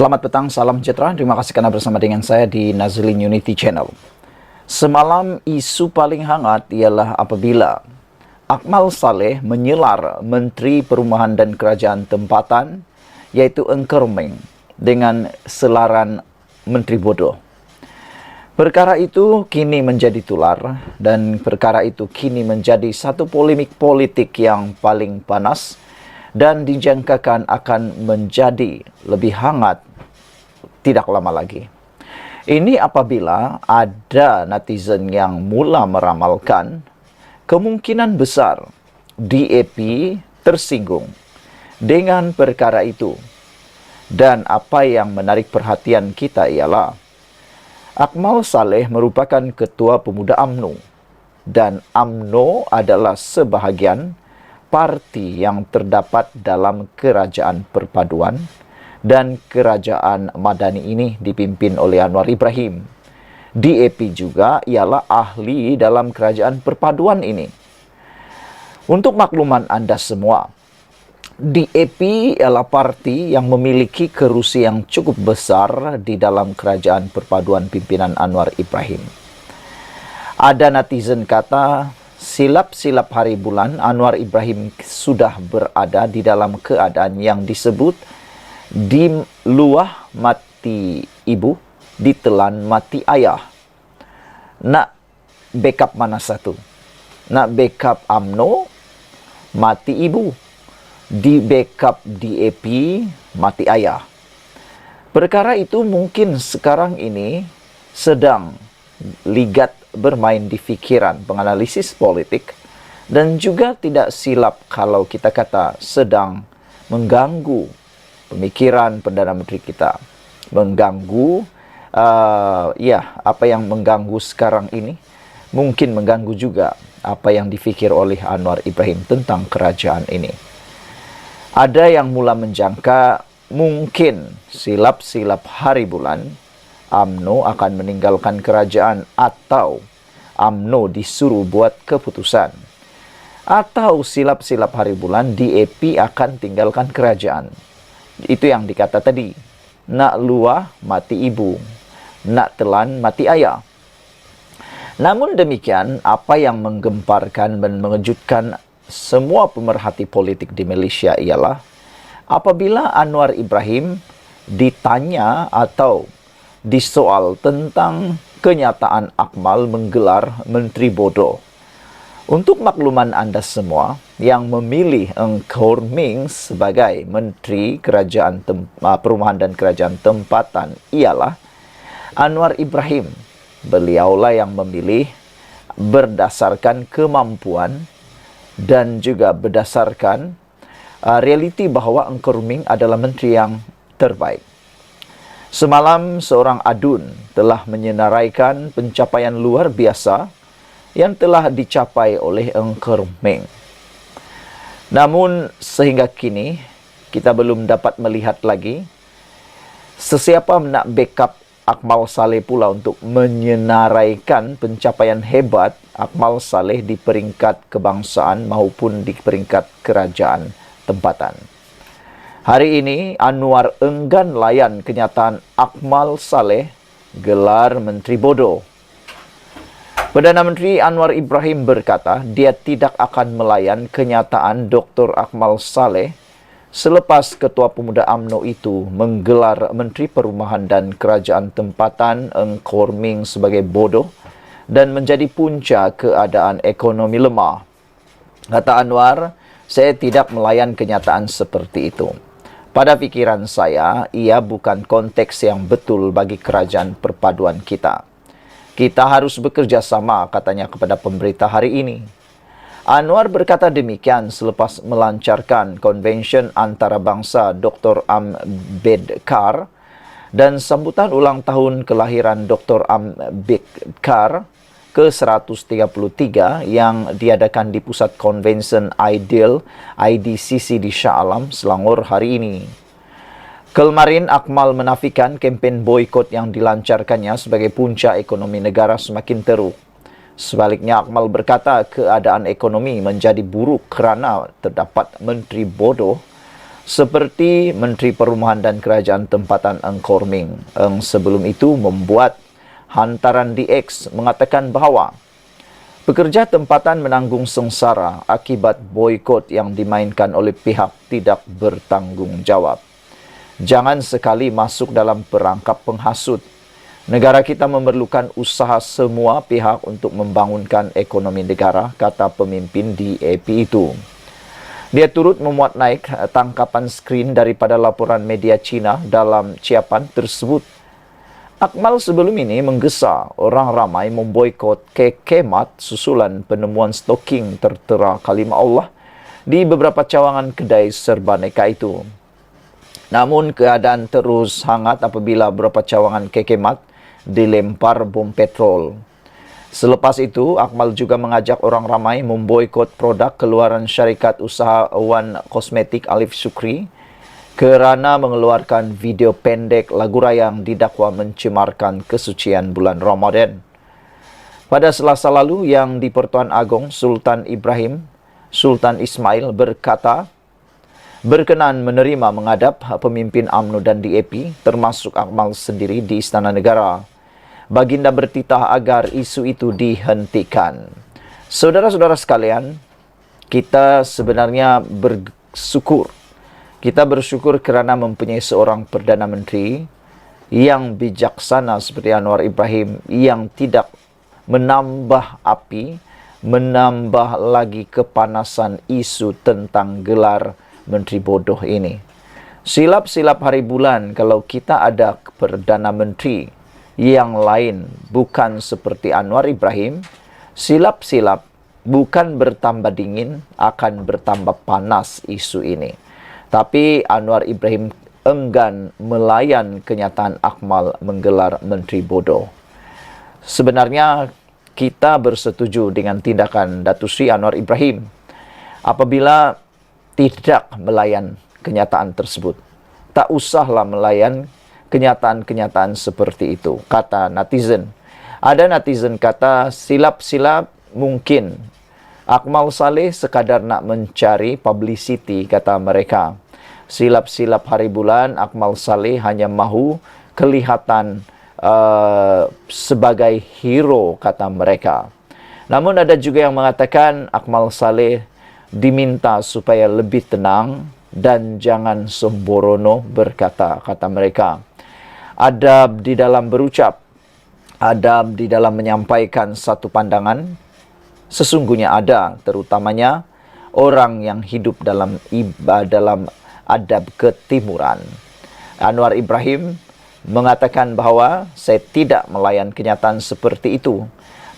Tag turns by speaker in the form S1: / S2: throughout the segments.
S1: Selamat petang, salam sejahtera. Terima kasih karena bersama dengan saya di Nazlin Unity Channel. Semalam isu paling hangat ialah apabila Akmal Saleh menyelar Menteri Perumahan dan Kerajaan Tempatan, yaitu Engker Meng, dengan selaran Menteri Bodoh. Perkara itu kini menjadi tular dan perkara itu kini menjadi satu polemik politik yang paling panas dan dijangkakan akan menjadi lebih hangat tidak lama lagi. Ini apabila ada netizen yang mula meramalkan kemungkinan besar DAP tersinggung dengan perkara itu. Dan apa yang menarik perhatian kita ialah Akmal Saleh merupakan Ketua Pemuda UMNO dan UMNO adalah sebahagian parti yang terdapat dalam Kerajaan Perpaduan dan Kerajaan Madani ini dipimpin oleh Anwar Ibrahim. DAP juga ialah ahli dalam Kerajaan Perpaduan ini. Untuk makluman Anda semua, DAP ialah parti yang memiliki kerusi yang cukup besar di dalam Kerajaan Perpaduan pimpinan Anwar Ibrahim. Ada netizen kata, silap-silap hari bulan Anwar Ibrahim sudah berada di dalam keadaan yang disebut di luah mati ibu, ditelan mati ayah. Nak backup mana satu? Nak backup UMNO, mati ibu. Di backup DAP, mati ayah. Perkara itu mungkin sekarang ini sedang ligat bermain di fikiran penganalisis politik dan juga tidak silap kalau kita kata sedang mengganggu pemikiran Perdana Menteri kita, mengganggu apa yang mengganggu sekarang ini mungkin mengganggu juga apa yang difikir oleh Anwar Ibrahim tentang kerajaan ini. Ada yang mula menjangka mungkin silap-silap hari bulan UMNO akan meninggalkan kerajaan atau UMNO disuruh buat keputusan. Atau silap-silap hari bulan DAP akan tinggalkan kerajaan. Itu yang dikata tadi. Nak luah mati ibu, nak telan mati ayah. Namun demikian, apa yang menggemparkan dan mengejutkan semua pemerhati politik di Malaysia ialah apabila Anwar Ibrahim ditanya atau disoal tentang kenyataan Akmal menggelar Menteri Bodoh. Untuk makluman Anda semua yang memilih Engker Meng sebagai Menteri Kerajaan Perumahan dan Kerajaan Tempatan ialah Anwar Ibrahim. Beliaulah yang memilih berdasarkan kemampuan dan juga berdasarkan realiti bahawa Engker Meng adalah menteri yang terbaik. Semalam seorang adun telah menyenaraikan pencapaian luar biasa yang telah dicapai oleh Engker Meng. Namun sehingga kini kita belum dapat melihat lagi sesiapa nak backup Akmal Saleh pula untuk menyenaraikan pencapaian hebat Akmal Saleh di peringkat kebangsaan maupun di peringkat kerajaan tempatan. Hari ini Anwar enggan layan kenyataan Akmal Saleh gelar Menteri Bodoh. Perdana Menteri Anwar Ibrahim berkata dia tidak akan melayan kenyataan Dr. Akmal Saleh selepas Ketua Pemuda UMNO itu menggelar Menteri Perumahan dan Kerajaan Tempatan Engker Meng sebagai bodoh dan menjadi punca keadaan ekonomi lemah. Kata Anwar, saya tidak melayan kenyataan seperti itu. Pada fikiran saya, ia bukan konteks yang betul bagi kerajaan perpaduan kita. Kita harus bekerja sama, katanya kepada pemberita hari ini. Anwar berkata demikian selepas melancarkan konvensyen antarabangsa Dr. Ambedkar dan sambutan ulang tahun kelahiran Dr. Ambedkar ke-133 yang diadakan di Pusat Konvensyen Ideal IDCC di Shah Alam, Selangor hari ini. Kemarin Akmal menafikan kempen boikot yang dilancarkannya sebagai punca ekonomi negara semakin teruk. Sebaliknya, Akmal berkata keadaan ekonomi menjadi buruk kerana terdapat menteri bodoh Seperti Menteri Perumahan dan Kerajaan Tempatan Eng Korming, sebelum itu membuat hantaran di X mengatakan bahawa pekerja tempatan menanggung sengsara akibat boikot yang dimainkan oleh pihak tidak bertanggung jawab. Jangan sekali masuk dalam perangkap penghasut. Negara kita memerlukan usaha semua pihak untuk membangunkan ekonomi negara, kata pemimpin DAP itu. Dia turut memuat naik tangkapan skrin daripada laporan media Cina dalam ciapan tersebut. Akmal sebelum ini menggesa orang ramai memboikot kekemat susulan penemuan stoking tertera kalimah Allah di beberapa cawangan kedai serba neka itu. Namun keadaan terus hangat apabila beberapa cawangan kekemat dilempar bom petrol. Selepas itu, Akmal juga mengajak orang ramai memboikot produk keluaran syarikat usahawan kosmetik Alif Sukri kerana mengeluarkan video pendek lagu rayang didakwa mencemarkan kesucian bulan Ramadan. Pada Selasa lalu, Yang di-Pertuan Agong Sultan Ibrahim Sultan Ismail berkata berkenan menerima menghadap pemimpin UMNO dan DAP termasuk Akmal sendiri di Istana Negara. Baginda bertitah agar isu itu dihentikan. Saudara-saudara sekalian, kita sebenarnya bersyukur. Kita bersyukur kerana mempunyai seorang Perdana Menteri yang bijaksana seperti Anwar Ibrahim, yang tidak menambah api, menambah lagi kepanasan isu tentang gelar Menteri bodoh ini. Silap-silap hari bulan kalau kita ada Perdana Menteri yang lain bukan seperti Anwar Ibrahim, silap-silap bukan bertambah dingin, akan bertambah panas isu ini. Tapi Anwar Ibrahim enggan melayan kenyataan Akmal menggelar Menteri bodoh. Sebenarnya kita bersetuju dengan tindakan Datuk Seri Anwar Ibrahim apabila tidak melayan kenyataan tersebut. Tak usahlah melayan kenyataan-kenyataan seperti itu, kata netizen. Ada netizen kata silap-silap mungkin. Akmal Saleh sekadar nak mencari publicity, kata mereka. Silap-silap hari bulan, Akmal Saleh hanya mahu kelihatan sebagai hero, kata mereka. Namun ada juga yang mengatakan Akmal Saleh diminta supaya lebih tenang dan jangan sembrono berkata, kata mereka. Adab di dalam berucap, adab di dalam menyampaikan satu pandangan, sesungguhnya ada, terutamanya orang yang hidup dalam adab ketimuran. Anwar Ibrahim mengatakan bahawa saya tidak melayan kenyataan seperti itu.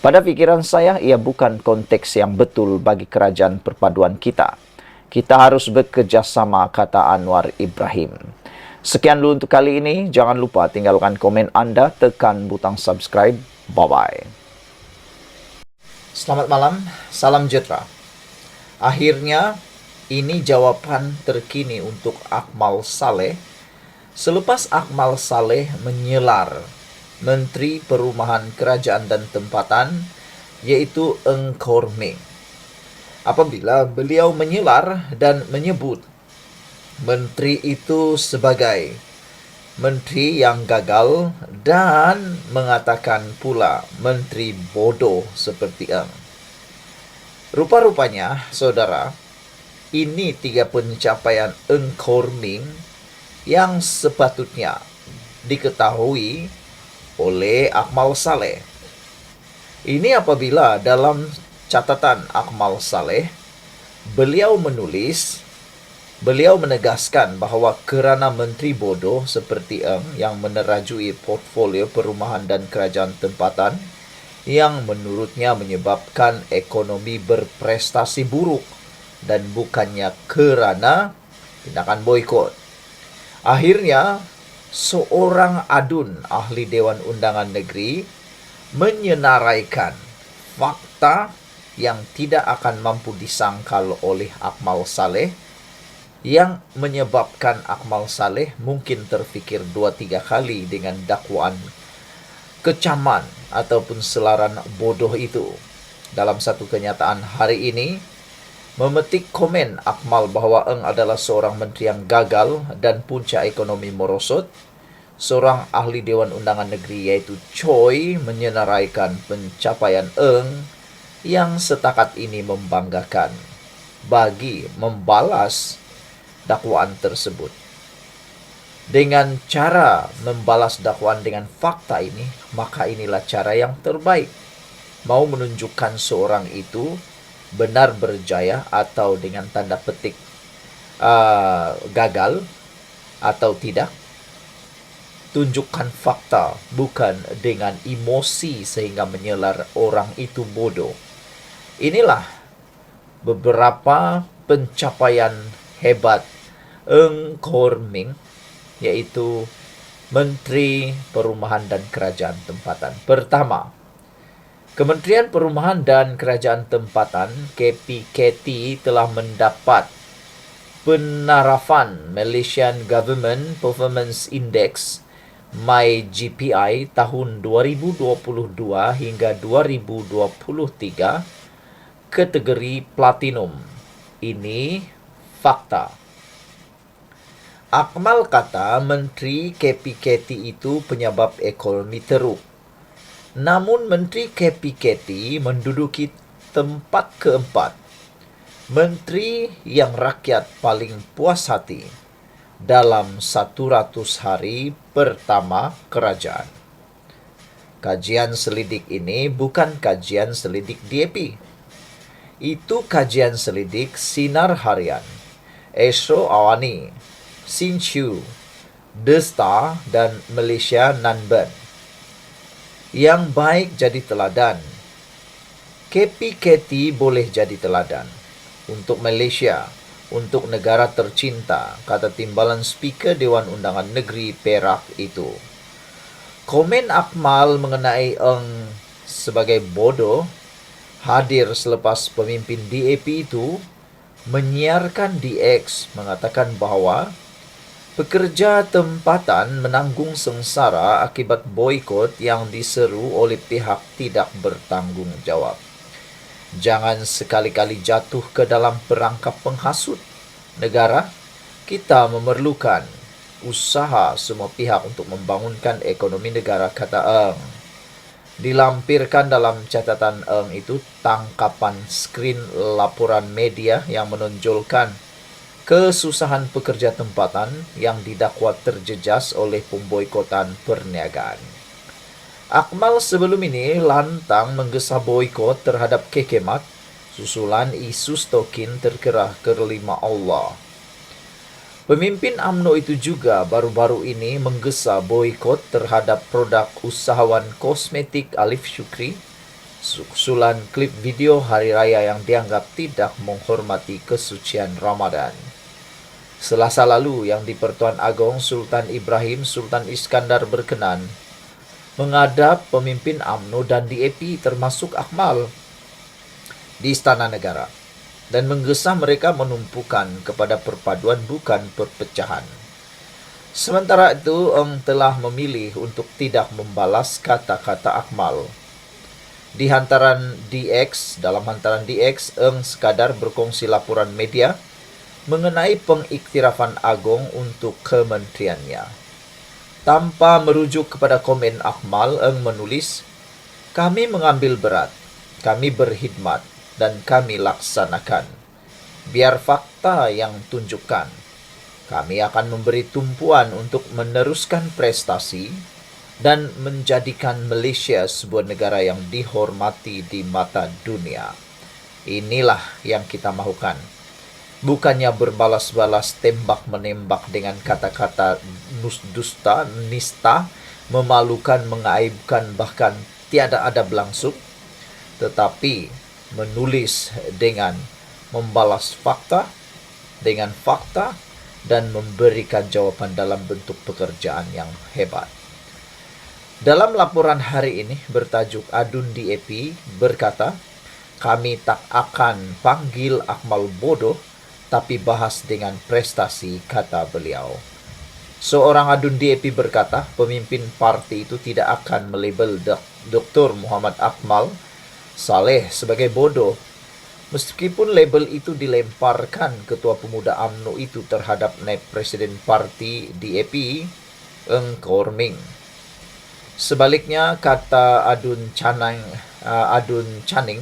S1: Pada fikiran saya, ia bukan konteks yang betul bagi kerajaan perpaduan kita. Kita harus bekerjasama, kata Anwar Ibrahim. Sekian dulu untuk kali ini. Jangan lupa tinggalkan komen Anda, tekan butang subscribe. Bye-bye. Selamat malam, salam sejahtera. Akhirnya, ini jawapan terkini untuk Akmal Saleh. Selepas Akmal Saleh menyelar Menteri Perumahan Kerajaan dan Tempatan, yaitu Eng Korming. Apabila beliau menyelar dan menyebut menteri itu sebagai menteri yang gagal dan mengatakan pula menteri bodoh seperti Eng. Rupa-rupanya, saudara, ini 3 pencapaian Eng Korming yang sepatutnya diketahui oleh Akmal Saleh. Ini apabila dalam catatan Akmal Saleh, beliau menegaskan bahawa kerana menteri bodoh seperti Eng yang menerajui portfolio perumahan dan kerajaan tempatan yang menurutnya menyebabkan ekonomi berprestasi buruk dan bukannya kerana tindakan boikot. Akhirnya, seorang adun ahli Dewan Undangan Negeri menyenaraikan fakta yang tidak akan mampu disangkal oleh Akmal Saleh, yang menyebabkan Akmal Saleh mungkin terfikir 2-3 kali dengan dakwaan kecaman ataupun selaran bodoh itu. Dalam satu kenyataan hari ini, Memetik komen Akmal bahwa Eng adalah seorang menteri yang gagal dan punca ekonomi merosot, seorang ahli Dewan Undangan Negeri yaitu Choi menyenaraikan pencapaian Eng yang setakat ini membanggakan bagi membalas dakwaan tersebut. Dengan cara membalas dakwaan dengan fakta ini, maka inilah cara yang terbaik. Mau menunjukkan seorang itu benar berjaya atau dengan tanda petik gagal atau tidak, tunjukkan fakta, bukan dengan emosi sehingga menyelar orang itu bodoh. Inilah beberapa pencapaian hebat Eng Korming, yaitu Menteri Perumahan dan Kerajaan Tempatan. Pertama, Kementerian Perumahan dan Kerajaan Tempatan KPKT telah mendapat penarafan Malaysian Government Performance Index MyGPI tahun 2022 hingga 2023 kategori Platinum. Ini fakta. Akmal kata Menteri KPKT itu penyebab ekonomi teruk. Namun Menteri KPKT menduduki tempat keempat. Menteri yang rakyat paling puas hati dalam 100 hari pertama kerajaan. Kajian selidik ini bukan kajian selidik DAP. Itu kajian selidik Sinar Harian, Astro Awani, Sinchu, The Star, dan Malaysia Nanban. Yang baik jadi teladan. KPKT boleh jadi teladan untuk Malaysia, untuk negara tercinta, kata Timbalan Speaker Dewan Undangan Negeri Perak itu. Komen Akmal mengenai Eng sebagai bodoh hadir selepas pemimpin DAP itu menyiarkan di X mengatakan bahwa pekerja tempatan menanggung sengsara akibat boikot yang diseru oleh pihak tidak bertanggung jawab. Jangan sekali-kali jatuh ke dalam perangkap penghasut negara. Kita memerlukan usaha semua pihak untuk membangunkan ekonomi negara, kata Eng. Dilampirkan dalam catatan Eng itu tangkapan skrin laporan media yang menonjolkan kesusahan pekerja tempatan yang didakwa terjejas oleh pemboikotan perniagaan. Akmal sebelum ini lantang menggesa boikot terhadap Kekemat susulan isu stokin terkerah kelima Allah. Pemimpin UMNO itu juga baru-baru ini menggesa boikot terhadap produk usahawan kosmetik Alif Syukri susulan klip video hari raya yang dianggap tidak menghormati kesucian Ramadan. Selasa lalu yang di Pertuan Agong Sultan Ibrahim Sultan Iskandar berkenan menghadap pemimpin UMNO dan DAP termasuk Akmal di Istana Negara dan menggesa mereka menumpukan kepada perpaduan bukan perpecahan. Sementara itu, Eng telah memilih untuk tidak membalas kata-kata Akmal. Dalam hantaran DX, Eng sekadar berkongsi laporan media mengenai pengiktirafan Agong untuk kementeriannya. Tanpa merujuk kepada komen Akmal, Eng menulis, "Kami mengambil berat, kami berkhidmat, dan kami laksanakan. Biar fakta yang tunjukkan. Kami akan memberi tumpuan untuk meneruskan prestasi dan menjadikan Malaysia sebuah negara yang dihormati di mata dunia. Inilah yang kita mahukan. Bukannya berbalas-balas tembak-menembak dengan kata-kata dusta, nista, memalukan, mengaibkan, bahkan tiada adab langsung, tetapi menulis dengan membalas fakta, dengan fakta, dan memberikan jawaban dalam bentuk pekerjaan yang hebat." Dalam laporan hari ini bertajuk Adun DAP berkata, "Kami tak akan panggil Akmal bodoh, tapi bahas dengan prestasi," kata beliau. Seorang Adun DAP berkata, pemimpin parti itu tidak akan melabel Dr. Muhammad Akmal Saleh sebagai bodoh. Meskipun label itu dilemparkan Ketua Pemuda UMNO itu terhadap naib Presiden Parti DAP, Eng Korming. Sebaliknya, kata Adun Channing,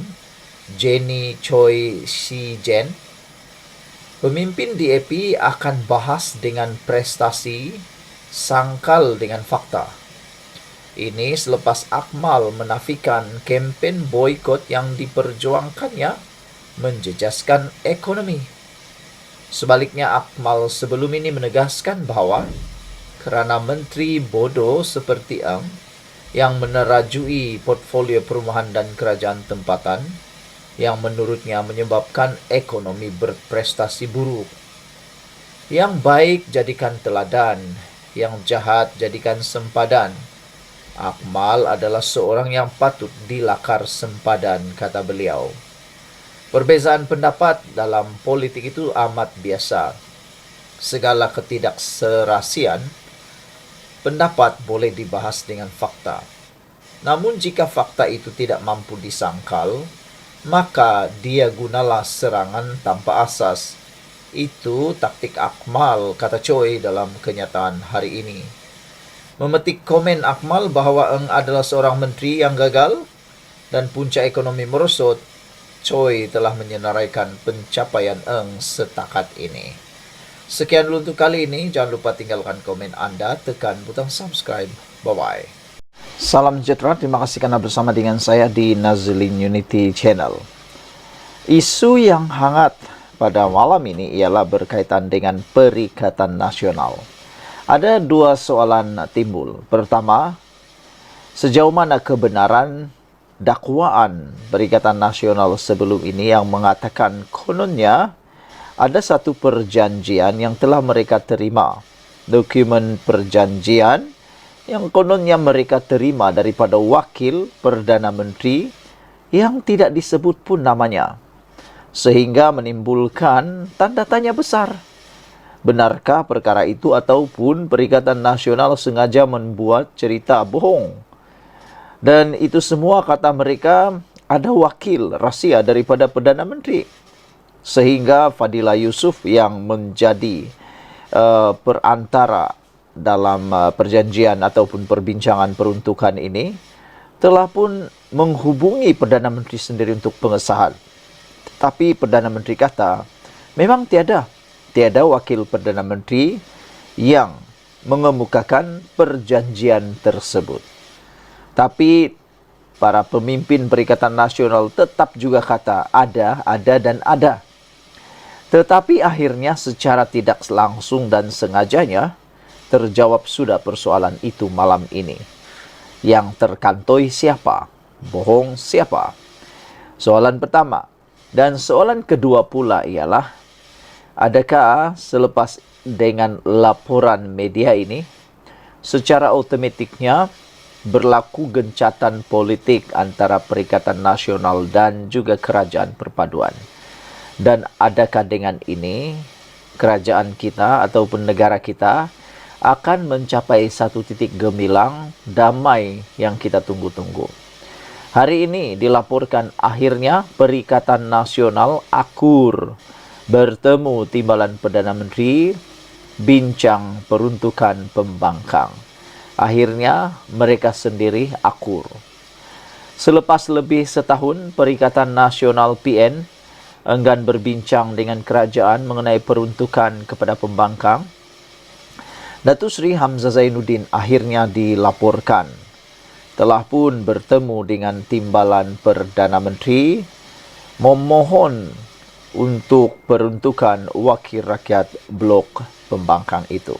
S1: Jenny Choi Si Jen, pemimpin DAP akan bahas dengan prestasi, sangkal dengan fakta. Ini selepas Akmal menafikan kempen boikot yang diperjuangkannya menjejaskan ekonomi. Sebaliknya, Akmal sebelum ini menegaskan bahwa kerana menteri bodoh seperti Eng yang menerajui portfolio perumahan dan kerajaan tempatan yang menurutnya menyebabkan ekonomi berprestasi buruk. Yang baik jadikan teladan, yang jahat jadikan sempadan. Akmal adalah seorang yang patut dilakar sempadan, kata beliau. Perbezaan pendapat dalam politik itu amat biasa. Segala ketidakserasian pendapat boleh dibahas dengan fakta. Namun jika fakta itu tidak mampu disangkal, maka dia gunalah serangan tanpa asas. Itu taktik Akmal, kata Choi dalam kenyataan hari ini. Memetik komen Akmal bahawa Eng adalah seorang menteri yang gagal dan punca ekonomi merosot, Choi telah menyenaraikan pencapaian Eng setakat ini. Sekian dulu untuk kali ini. Jangan lupa tinggalkan komen Anda, tekan butang subscribe. Bye-bye. Salam sejahtera, terima kasih karena bersama dengan saya di Nazilin Unity Channel. Isu yang hangat pada malam ini ialah berkaitan dengan Perikatan Nasional. Ada dua soalan timbul. Pertama, sejauh mana kebenaran dakwaan Perikatan Nasional sebelum ini yang mengatakan kononnya ada satu perjanjian yang telah mereka terima. Dokumen perjanjian yang kononnya mereka terima daripada wakil Perdana Menteri yang tidak disebut pun namanya. Sehingga menimbulkan tanda tanya besar. Benarkah perkara itu ataupun Perikatan Nasional sengaja membuat cerita bohong? Dan itu semua kata mereka ada wakil rahsia daripada Perdana Menteri. Sehingga Fadila Yusof yang menjadi perantara dalam perjanjian ataupun perbincangan peruntukan ini telah pun menghubungi Perdana Menteri sendiri untuk pengesahan. Tetapi Perdana Menteri kata, memang tiada wakil Perdana Menteri yang mengemukakan perjanjian tersebut. Tapi para pemimpin Perikatan Nasional tetap juga kata ada dan ada. Tetapi akhirnya secara tidak langsung dan sengajanya terjawab sudah persoalan itu malam ini. Yang terkantoi siapa? Bohong siapa? Soalan pertama. Dan soalan kedua pula ialah, adakah selepas dengan laporan media ini, secara otomatiknya berlaku gencatan politik antara Perikatan Nasional dan juga Kerajaan Perpaduan? Dan adakah dengan ini, kerajaan kita ataupun negara kita akan mencapai satu titik gemilang damai yang kita tunggu-tunggu? Hari ini dilaporkan akhirnya Perikatan Nasional akur bertemu Timbalan Perdana Menteri bincang peruntukan pembangkang. Akhirnya mereka sendiri akur. Selepas lebih setahun, Perikatan Nasional PN enggan berbincang dengan kerajaan mengenai peruntukan kepada pembangkang. Datuk Seri Hamzah Zainuddin akhirnya dilaporkan telah pun bertemu dengan Timbalan Perdana Menteri memohon untuk peruntukan wakil rakyat blok pembangkang itu.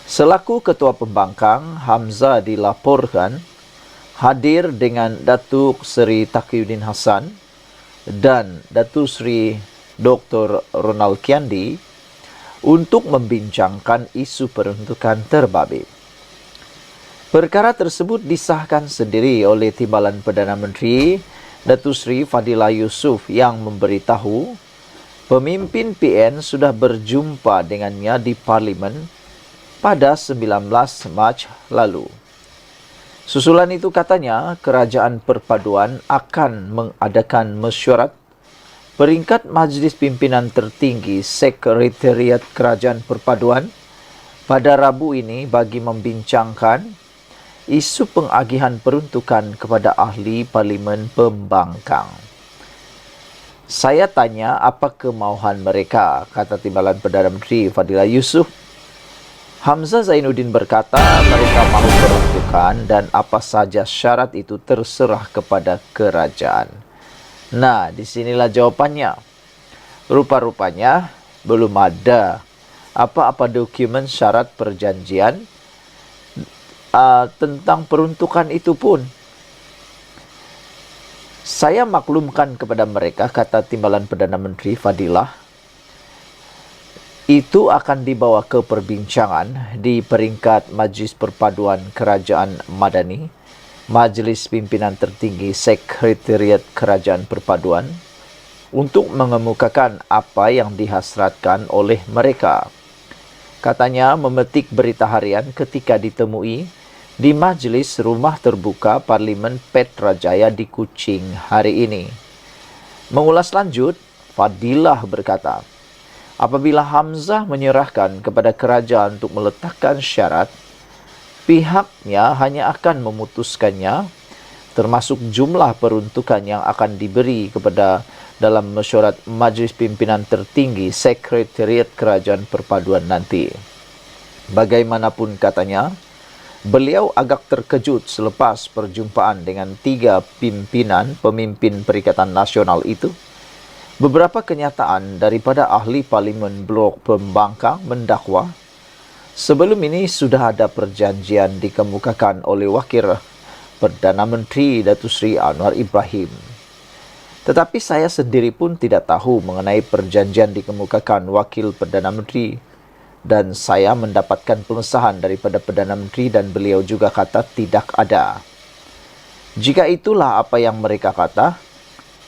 S1: Selaku Ketua Pembangkang, Hamzah dilaporkan hadir dengan Datuk Seri Taqiyuddin Hassan dan Datuk Seri Dr. Ronald Kiandi untuk membincangkan isu peruntukan terbabit. Perkara tersebut disahkan sendiri oleh Timbalan Perdana Menteri Datuk Seri Fadila Yusof yang memberitahu pemimpin PN sudah berjumpa dengannya di Parlimen pada 19 Mac lalu. Susulan itu katanya Kerajaan Perpaduan akan mengadakan mesyuarat Peringkat Majelis Pimpinan Tertinggi Sekretariat Kerajaan Perpaduan pada Rabu ini bagi membincangkan isu pengagihan peruntukan kepada ahli Parlimen Pembangkang. Saya tanya apa kemauan mereka, kata Timbalan Perdana Menteri Fadillah Yusof. Hamzah Zainuddin berkata mereka mahu peruntukan dan apa saja syarat itu terserah kepada kerajaan. Nah, disinilah jawabannya. Rupa-rupanya belum ada apa-apa dokumen syarat perjanjian tentang peruntukan itu pun. Saya maklumkan kepada mereka, kata Timbalan Perdana Menteri Fadillah, itu akan dibawa ke perbincangan di peringkat Majlis Perpaduan Kerajaan Madani, Majelis Pimpinan Tertinggi Sekretariat Kerajaan Perpaduan, untuk mengemukakan apa yang dihasratkan oleh mereka. Katanya memetik berita harian ketika ditemui di Majlis Rumah Terbuka Parlimen Petrajaya di Kuching hari ini. Mengulas lanjut, Fadillah berkata, apabila Hamzah menyerahkan kepada kerajaan untuk meletakkan syarat, pihaknya hanya akan memutuskannya, termasuk jumlah peruntukan yang akan diberi kepada dalam mesyuarat Majlis Pimpinan Tertinggi Sekretariat Kerajaan Perpaduan nanti. Bagaimanapun katanya, beliau agak terkejut selepas perjumpaan dengan 3 pemimpin Perikatan Nasional itu. Beberapa kenyataan daripada ahli Parlimen Blok Pembangkang mendakwa sebelum ini sudah ada perjanjian dikemukakan oleh Wakil Perdana Menteri Datuk Seri Anwar Ibrahim. Tetapi saya sendiri pun tidak tahu mengenai perjanjian dikemukakan Wakil Perdana Menteri dan saya mendapatkan pengesahan daripada Perdana Menteri dan beliau juga kata tidak ada. Jika itulah apa yang mereka kata,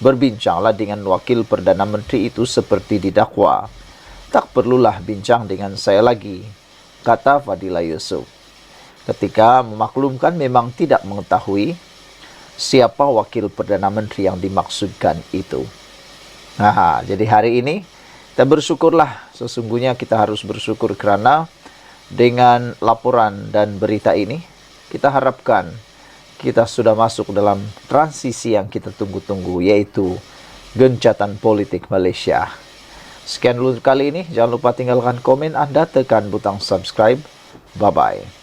S1: berbincanglah dengan Wakil Perdana Menteri itu seperti didakwa. Tak perlulah bincang dengan saya lagi, kata Fadillah Yusof. Ketika memaklumkan memang tidak mengetahui siapa Wakil Perdana Menteri yang dimaksudkan itu. Nah, jadi hari ini kita bersyukurlah. Sesungguhnya kita harus bersyukur kerana dengan laporan dan berita ini, kita harapkan kita sudah masuk dalam transisi yang kita tunggu-tunggu, yaitu gencatan politik Malaysia. Sekian dulu kali ini. Jangan lupa tinggalkan komen Anda, tekan butang subscribe. Bye-bye.